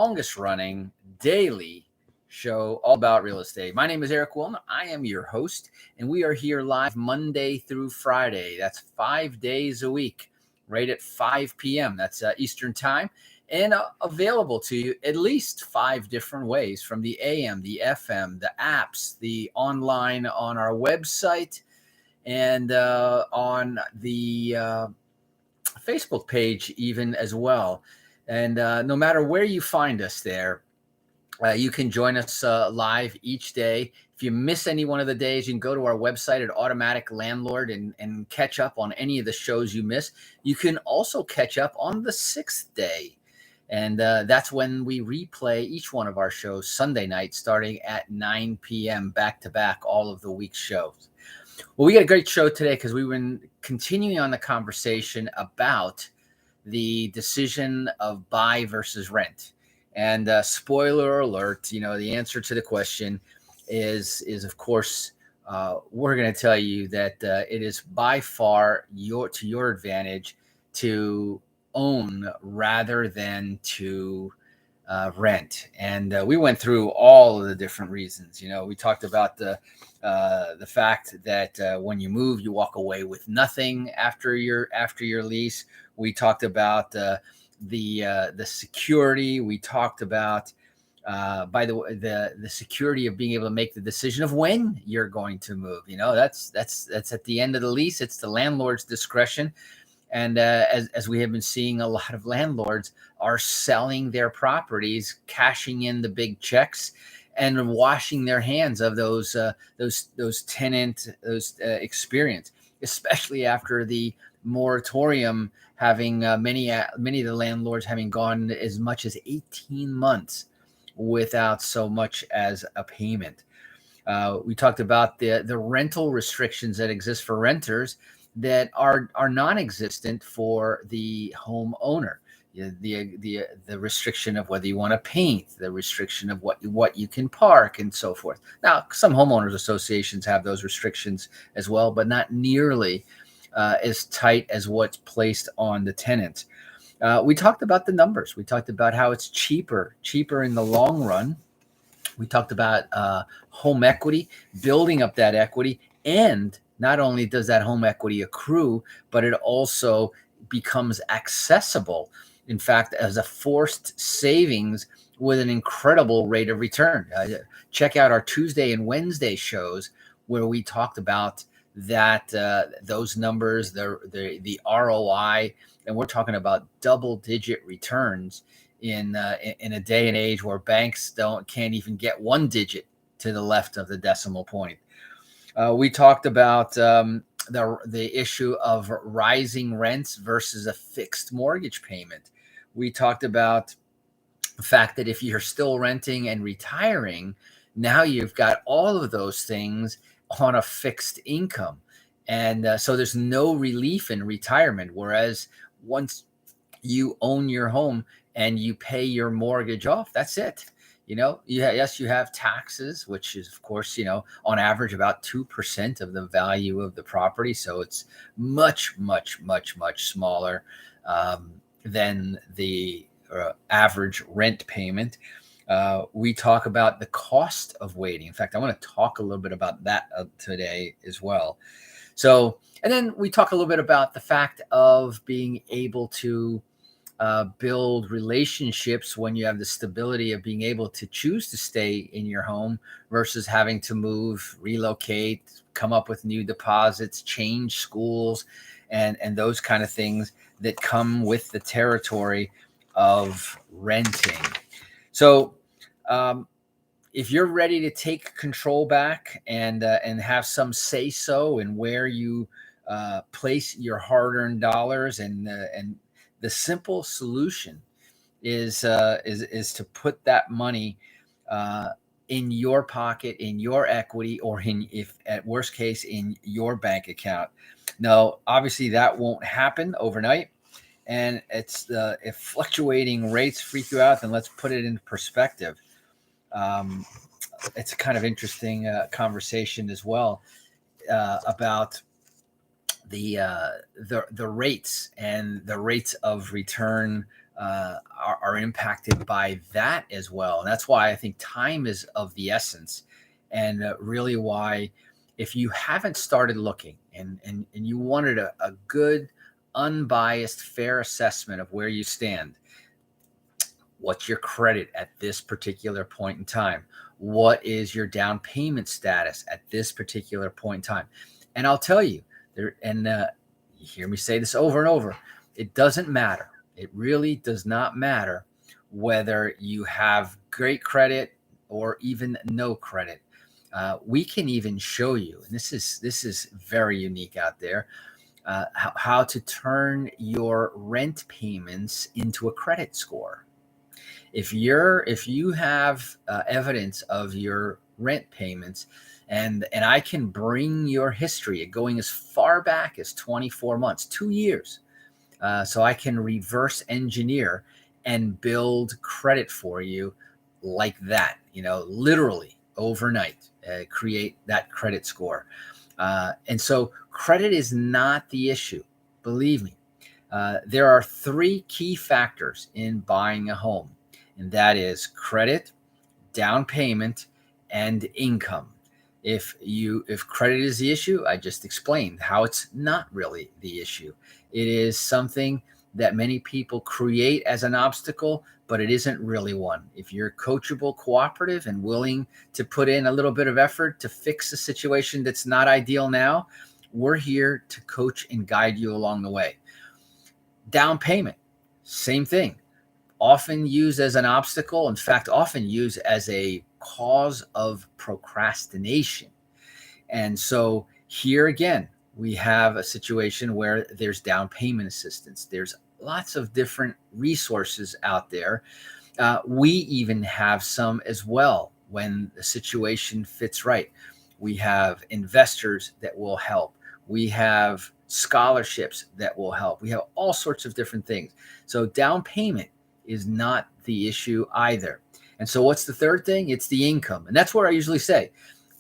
longest running daily show all about real estate. My name is Eric Willner. I am your host, and we are here live Monday through Friday. That's 5 days a week, right at 5 p.m. That's Eastern time, and available to you at least 5 different ways, from the AM, the FM, the apps, the online on our website, and on the Facebook page even as well. And no matter where you find us there, you can join us live each day. If you miss any one of the days, you can go to our website at Automatic Landlord and catch up on any of the shows you miss. You can also catch up on the 6th day. And that's when we replay each one of our shows Sunday night, starting at 9 p.m. back to back, all of the week's shows. Well, we got a great show today because we've been continuing on the conversation about the decision of buy versus rent. And spoiler alert, the answer to the question is of course, we're going to tell you that it is by far to your advantage to own rather than to rent. And we went through all of the different reasons. We talked about the fact that when you move, you walk away with nothing after your lease. We talked about the security. We talked about, by the way, the security of being able to make the decision of when you're going to move. That's at the end of the lease. It's the landlord's discretion. And as we have been seeing, a lot of landlords are selling their properties, cashing in the big checks, and washing their hands of those tenant experience, especially after the moratorium having many of the landlords having gone as much as 18 months without so much as a payment. We talked about the rental restrictions that exist for renters that are non-existent for the homeowner. The restriction of whether you want to paint, the restriction of what you can park, and so forth. Now, some homeowners associations have those restrictions as well, but not nearly as tight as what's placed on the tenants. We talked about the numbers. We talked about how it's cheaper in the long run. We talked about home equity, building up that equity, and not only does that home equity accrue, but it also becomes accessible, in fact, as a forced savings with an incredible rate of return. Check out our Tuesday and Wednesday shows where we talked about that those numbers, the ROI, and we're talking about double-digit returns in a day and age where banks can't even get one digit to the left of the decimal point. We talked about the issue of rising rents versus a fixed mortgage payment. We talked about the fact that if you're still renting and retiring, now you've got all of those things on a fixed income. And so there's no relief in retirement. Whereas once you own your home and you pay your mortgage off, that's it. Yes, you have taxes, which is, of course, on average about 2% of the value of the property. So it's much, much, much, much smaller than the average rent payment. We talk about the cost of waiting. In fact, I want to talk a little bit about that today as well. So, and then we talk a little bit about the fact of being able to build relationships when you have the stability of being able to choose to stay in your home versus having to move, relocate, come up with new deposits, change schools, and those kind of things that come with the territory of renting. So if you're ready to take control back and have some say so in where you place your hard-earned dollars, and the simple solution is to put that money in your pocket, in your equity, or if at worst case, in your bank account. Now, obviously that won't happen overnight. And if fluctuating rates freak you out, then let's put it in perspective. It's a kind of interesting conversation as well about the rates and the rates of return are impacted by that as well. And that's why I think time is of the essence, and really why, if you haven't started looking and you wanted a good, unbiased, fair assessment of where you stand, what's your credit at this particular point in time? What is your down payment status at this particular point in time? And I'll tell you, you hear me say this over and over, it doesn't matter. It really does not matter whether you have great credit or even no credit. We can even show you, and this is very unique out there, how to turn your rent payments into a credit score. If you have evidence of your rent payments, and I can bring your history going as far back as 24 months, 2 years, so I can reverse engineer and build credit for you like that, literally overnight, create that credit score. And so credit is not the issue. Believe me, there are three key factors in buying a home, and that is credit, down payment, and income. If credit is the issue, I just explained how it's not really the issue. It is something that many people create as an obstacle, but it isn't really one. If you're coachable, cooperative, and willing to put in a little bit of effort to fix a situation that's not ideal now, we're here to coach and guide you along the way. Down payment, same thing. Often used as an obstacle, in fact, often used as a cause of procrastination. And so here again, we have a situation where there's down payment assistance. There's lots of different resources out there. We even have some as well when the situation fits right. We have investors that will help. We have scholarships that will help. We have all sorts of different things. So down payment is not the issue either. And so what's the third thing? It's the income. And that's where I usually say,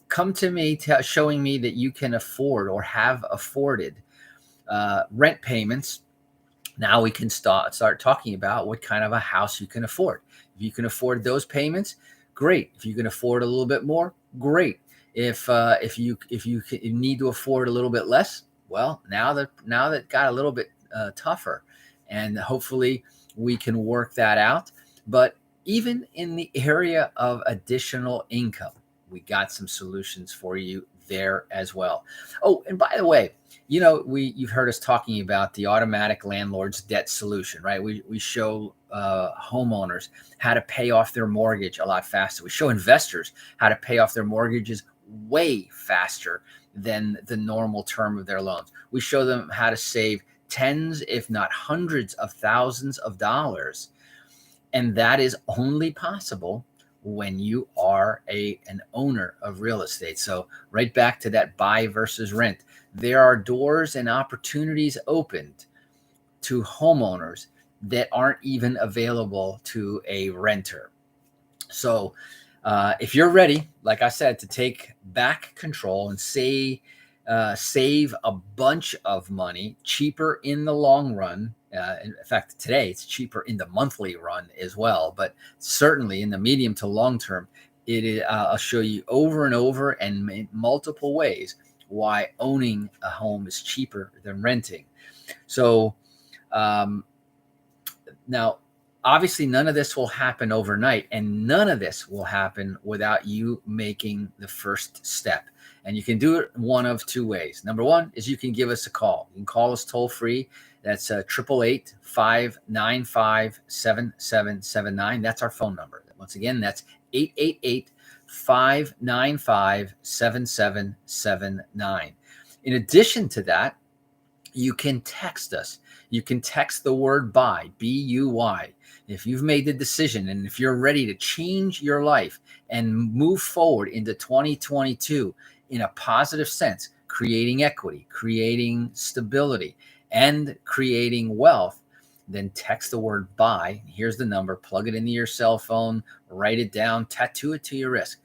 come to me showing me that you can afford or have afforded rent payments. Now we can start talking about what kind of a house you can afford. If you can afford those payments, great. If you can afford a little bit more, great. If you need to afford a little bit less, well, now that got a little bit tougher, and hopefully we can work that out. But even in the area of additional income, we got some solutions for you there as well. Oh, and by the way, you've heard us talking about the automatic landlord's debt solution, right? We show homeowners how to pay off their mortgage a lot faster. We show investors how to pay off their mortgages way faster than the normal term of their loans. We show them how to save tens, if not hundreds of thousands of dollars. And that is only possible when you are an owner of real estate. So right back to that buy versus rent, there are doors and opportunities opened to homeowners that aren't even available to a renter. So if you're ready, like I said, to take back control and save a bunch of money, cheaper in the long run. In fact, today it's cheaper in the monthly run as well, but certainly in the medium to long term, I'll show you over and over and in multiple ways why owning a home is cheaper than renting. So now, obviously, none of this will happen overnight, and none of this will happen without you making the first step. And you can do it one of two ways. Number one is you can give us a call. You can call us toll free. That's 888-595-7779. That's our phone number. Once again, that's 888-595-7779. In addition to that, you can text us. You can text the word buy, B-U-Y. If you've made the decision and if you're ready to change your life and move forward into 2022 in a positive sense, creating equity, creating stability, and creating wealth, then text the word buy. Here's the number. Plug it into your cell phone, write it down, tattoo it to your wrist.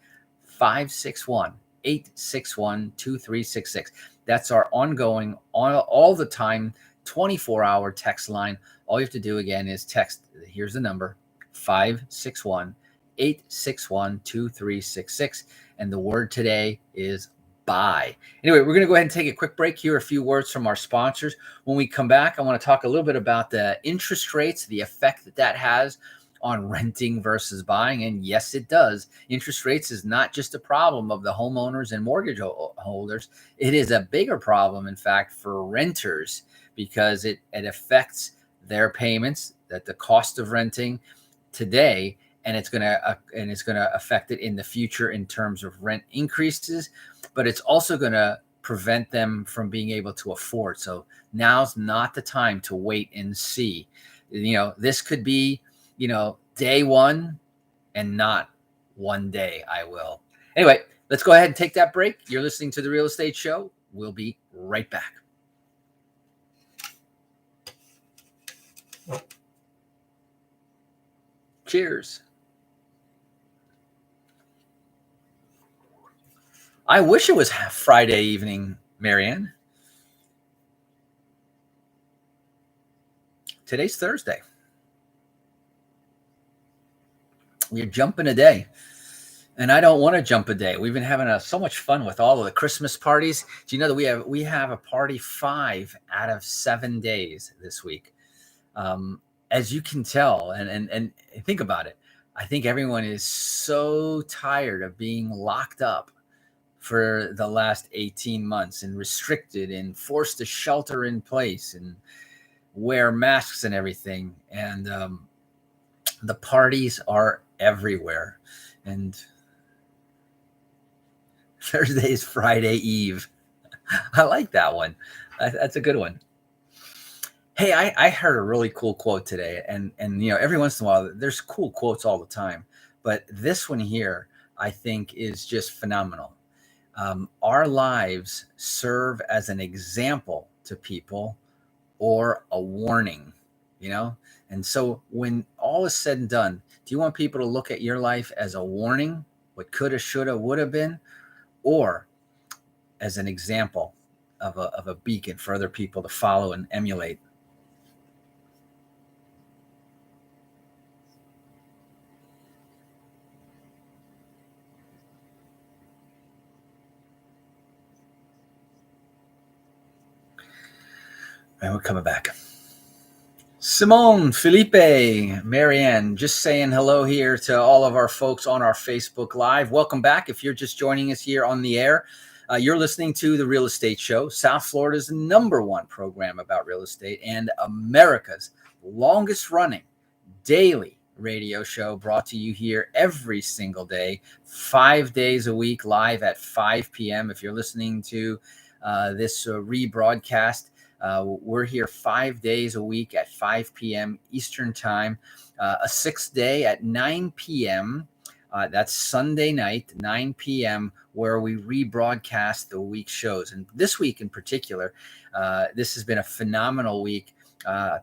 561-861-2366. That's our ongoing, all the time 24-hour text line. All you have to do again is text. Here's the number: 561-861-2366. And the word today is buy. Anyway, we're going to go ahead and take a quick break here. A few words from our sponsors. When we come back, I want to talk a little bit about the interest rates, the effect that has on renting versus buying. And yes, it does. Interest rates is not just a problem of the homeowners and mortgage holders. It is a bigger problem, in fact, for renters, because it affects their payments, that the cost of renting today, and it's going to affect it in the future in terms of rent increases, but it's also going to prevent them from being able to afford. So now's not the time to wait and see. This could be, day one and not one day I will. Anyway, let's go ahead and take that break. You're listening to The Real Estate Show. We'll be right back. Cheers. I wish it was Friday evening, Marianne. Today's Thursday. We're jumping a day, and I don't want to jump a day. We've been having so much fun with all of the Christmas parties. Do you know that we have a party 5 out of 7 days this week? As you can tell, and think about it, I think everyone is so tired of being locked up for the last 18 months and restricted and forced to shelter in place and wear masks and everything. And the parties are everywhere. And Thursday is Friday Eve. I like that one. That's a good one. Hey, I heard a really cool quote today, and every once in a while there's cool quotes all the time, but this one here I think is just phenomenal. Our lives serve as an example to people or a warning, and so when all is said and done, do you want people to look at your life as a warning, what coulda, shoulda, woulda been, or as an example of a beacon for other people to follow and emulate? And we're coming back. Simone, Felipe, Marianne, just saying hello here to all of our folks on our Facebook Live. Welcome back. If you're just joining us here on the air, you're listening to The Real Estate Show, South Florida's #1 program about real estate and America's longest running daily radio show, brought to you here every single day, 5 days a week, live at 5 p.m. If you're listening to this rebroadcast, we're here 5 days a week at 5 p.m. Eastern time, a 6th day at 9 p.m. That's Sunday night, 9 p.m., where we rebroadcast the week's shows. And this week in particular, this has been a phenomenal week,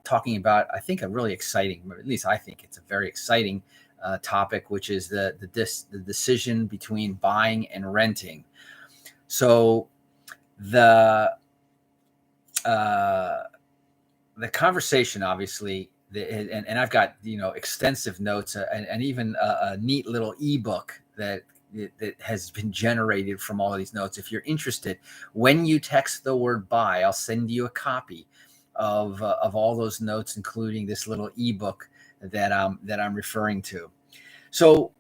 talking about, I think, a really exciting, at least I think it's a very exciting topic, which is the decision between buying and renting. So the conversation, obviously, and I've got extensive notes and even a neat little ebook that has been generated from all of these notes. If you're interested, when you text the word buy, I'll send you a copy of all those notes, including this little ebook that I'm referring to. So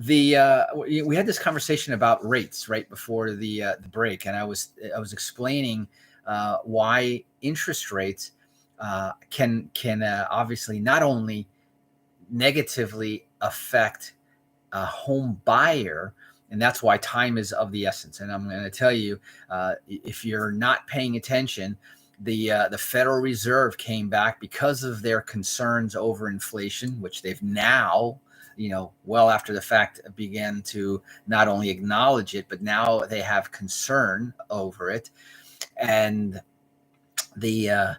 we had this conversation about rates right before the break, and I was explaining why interest rates can obviously not only negatively affect a home buyer, and that's why time is of the essence. And I'm going to tell you, if you're not paying attention, the Federal Reserve came back because of their concerns over inflation, which they've now, well after the fact, began to not only acknowledge it, but now they have concern over it. And the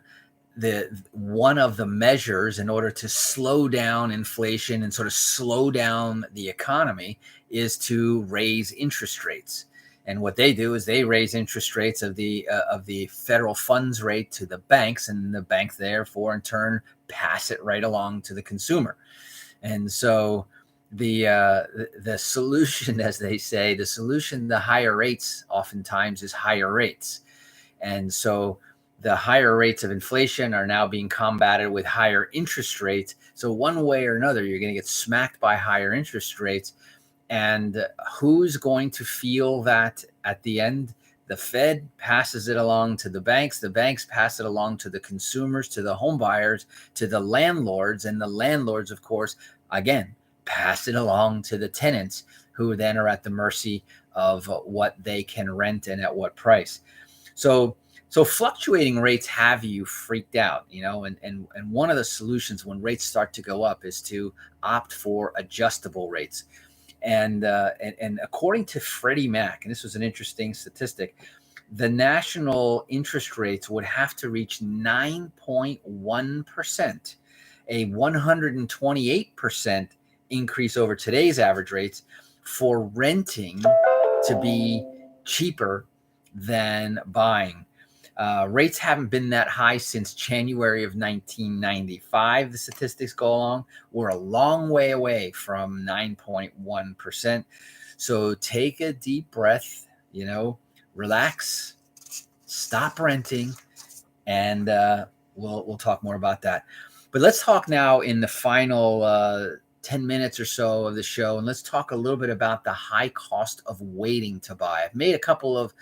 one of the measures in order to slow down inflation and sort of slow down the economy is to raise interest rates. And what they do is they raise interest rates of the federal funds rate to the banks, and the bank therefore in turn pass it right along to the consumer. And so the solution, as they say, the solution to higher rates oftentimes is higher rates. And so the higher rates of inflation are now being combated with higher interest rates. So one way or another, you're going to get smacked by higher interest rates. And who's going to feel that at the end? The Fed passes it along to the banks pass it along to the consumers, to the home buyers, to the landlords, and the landlords, of course, again, pass it along to the tenants, who then are at the mercy of what they can rent and at what price. So fluctuating rates have you freaked out, and one of the solutions when rates start to go up is to opt for adjustable rates. And according to Freddie Mac, and this was an interesting statistic, the national interest rates would have to reach 9.1%, a 128% increase over today's average rates, for renting to be cheaper than buying. Rates haven't been that high since January of 1995. The statistics go along. We're a long way away from 9.1%. So take a deep breath, relax, stop renting, and we'll talk more about that. But let's talk now in the final 10 minutes or so of the show, and let's talk a little bit about the high cost of waiting to buy. I've made a couple of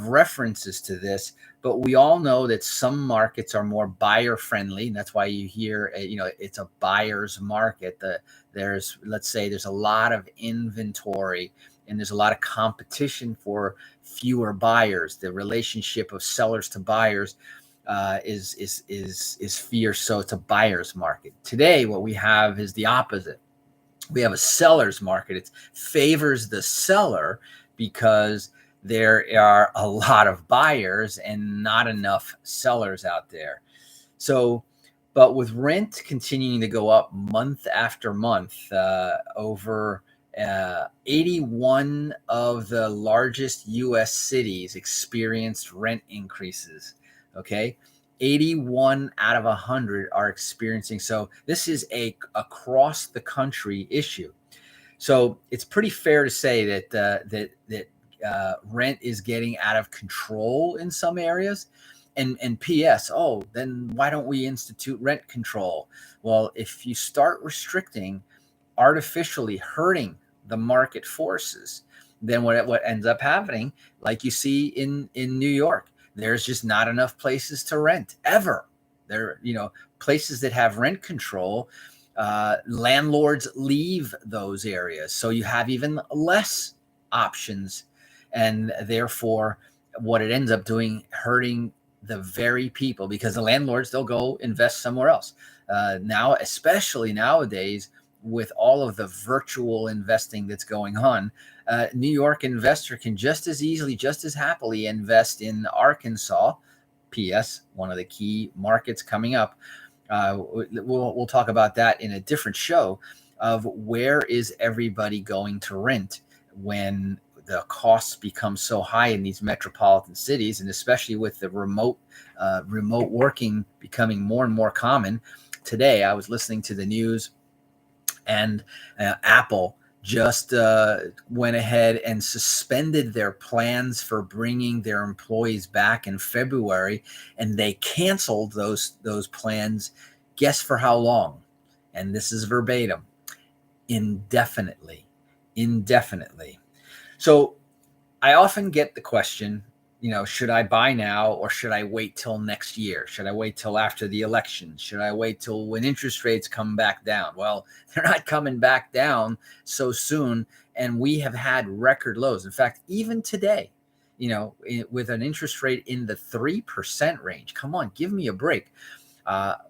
references to this, but we all know that some markets are more buyer friendly, and that's why you hear it's a buyer's market. Let's say there's a lot of inventory and there's a lot of competition for fewer buyers. The relationship of sellers to buyers is fierce, so it's a buyer's market. Today what we have is the opposite. We have a seller's market. It favors the seller because there are a lot of buyers and not enough sellers out there. So, but with rent continuing to go up month after month, over 81 of the largest U.S. cities experienced rent increases. Okay. 81 out of 100 are experiencing. So this is a across the country issue. So it's pretty fair to say that rent is getting out of control in some areas. And P.S. Oh, then why don't we institute rent control? Well, if you start restricting, artificially hurting the market forces, then what ends up happening, like you see in New York, there's just not enough places to rent ever. There, places that have rent control, landlords leave those areas, so you have even less options. And therefore, what it ends up doing, hurting the very people, because the landlords, they'll go invest somewhere else. Now, especially nowadays, with all of the virtual investing that's going on, New York investor can just as easily, just as happily invest in Arkansas. P.S. One of the key markets coming up. We'll talk about that in a different show, of where is everybody going to rent when the costs become so high in these metropolitan cities, and especially with the remote working becoming more and more common. Today, I was listening to the news, and Apple just went ahead and suspended their plans for bringing their employees back in February, and they canceled those plans. Guess for how long? And this is verbatim: indefinitely. So I often get the question, should I buy now or should I wait till next year? Should I wait till after the election? Should I wait till when interest rates come back down? Well, they're not coming back down so soon. And we have had record lows. In fact, even today, with an interest rate in the 3% range, come on, give me a break.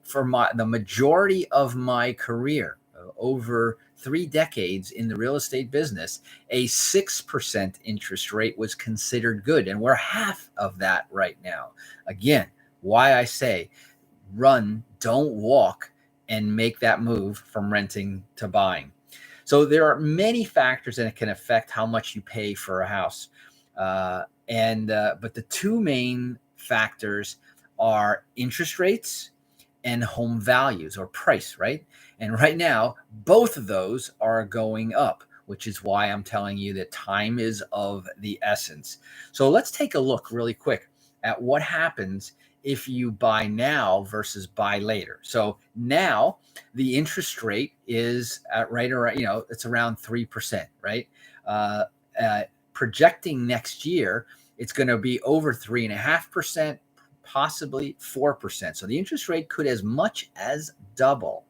For the majority of my career, over 3 decades in the real estate business, a 6% interest rate was considered good. And we're half of that right now. Again, why I say run, don't walk, and make that move from renting to buying. So there are many factors that can affect how much you pay for a house. But the two main factors are interest rates and home values or price, right? And right now, both of those are going up, which is why I'm telling you that time is of the essence. So let's take a look really quick at what happens if you buy now versus buy later. So now the interest rate is at right around, it's around 3%, right? Uh, Projecting next year, it's going to be over 3.5%, possibly 4%. So the interest rate could as much as double.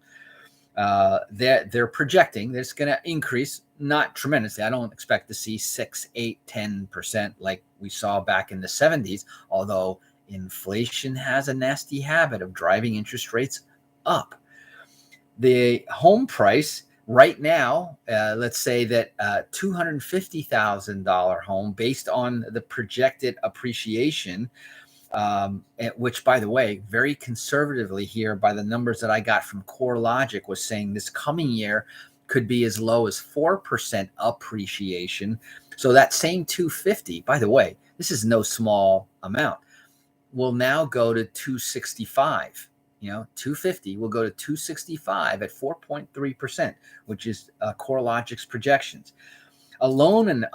They're projecting that it's going to increase, not tremendously. I don't expect to see 6, 8, 10% like we saw back in the 70s, although inflation has a nasty habit of driving interest rates up. The home price right now, let's say that $250,000 home based on the projected appreciation, which, by the way, very conservatively here by the numbers that I got from CoreLogic was saying this coming year could be as low as 4% appreciation. So that same 250, by the way, this is no small amount, will now go to 265. 250 will go to 265 at 4.3%, which is CoreLogic's projections. A loan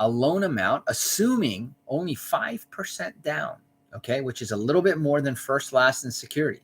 amount, assuming only 5% down, okay, which is a little bit more than first, last, and security,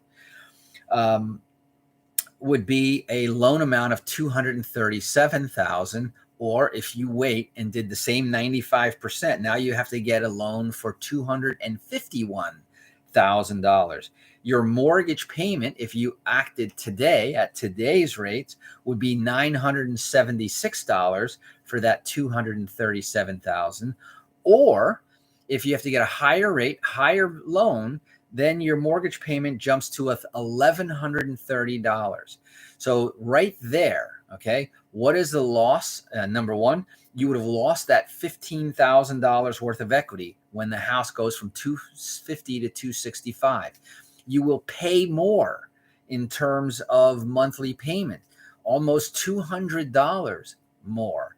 would be a loan amount of $237,000. Or if you wait and did the same 95%, now you have to get a loan for $251,000. Your mortgage payment, if you acted today at today's rates, would be $976 for that $237,000. Or if you have to get a higher rate, higher loan, then your mortgage payment jumps to $1,130. So right there, okay, what is the loss? Number one, you would have lost that $15,000 worth of equity when the house goes from 250 to 265. You will pay more in terms of monthly payment, almost $200 more.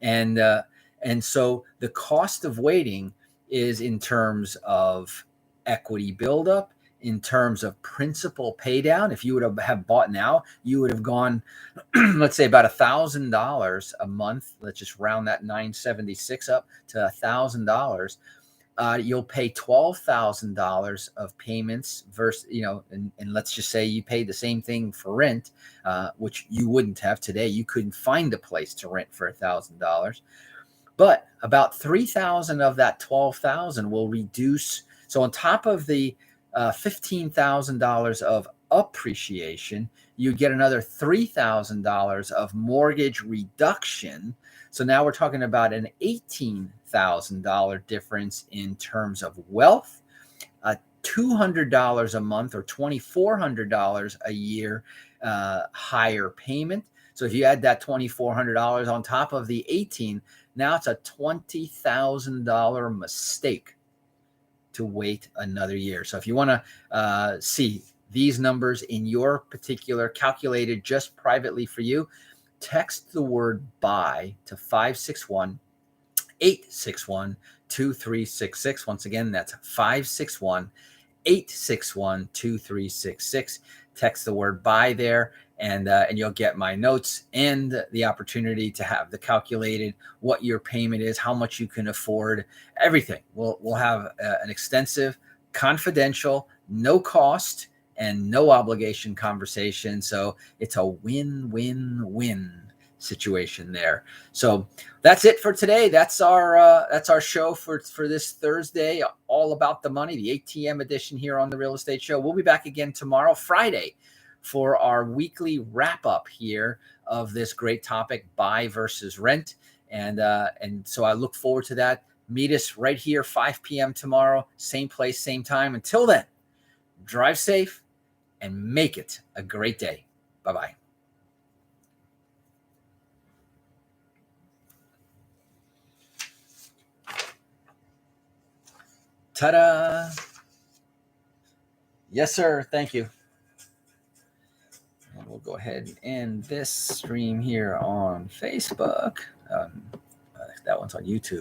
And so the cost of waiting is in terms of equity buildup, in terms of principal pay down. If you would have bought now, you would have gone, let's say about $1,000 a month. Let's just round that 976 up to $1,000. You'll pay $12,000 of payments versus, and let's just say you pay the same thing for rent, which you wouldn't have today. You couldn't find a place to rent for $1,000, but about $3,000 of that $12,000 will reduce. So on top of the $15,000 of appreciation, you get another $3,000 of mortgage reduction. So now we're talking about an $18,000 difference in terms of wealth, $200 a month or $2,400 a year higher payment. So if you add that $2,400 on top of the 18, now it's a $20,000 mistake to wait another year. So if you want to see these numbers in your particular, calculated just privately for you, text the word buy to 561-861-2366. Once again, that's 561-861-2366. Text the word buy there, and you'll get my notes and the opportunity to have the calculated what your payment is, how much you can afford, everything. We'll have an extensive, confidential, no cost and no obligation conversation. So it's a win-win-win situation there. So that's it for today. That's our show for this Thursday, all about the money, the ATM edition here on the Real Estate Show. We'll be back again tomorrow, Friday, for our weekly wrap up here of this great topic, buy versus rent. And so I look forward to that. Meet us right here, 5 p.m. tomorrow, same place, same time. Until then, drive safe and make it a great day. Bye-bye. Ta-da! Yes, sir. Thank you. And we'll go ahead and end this stream here on Facebook. That one's on YouTube.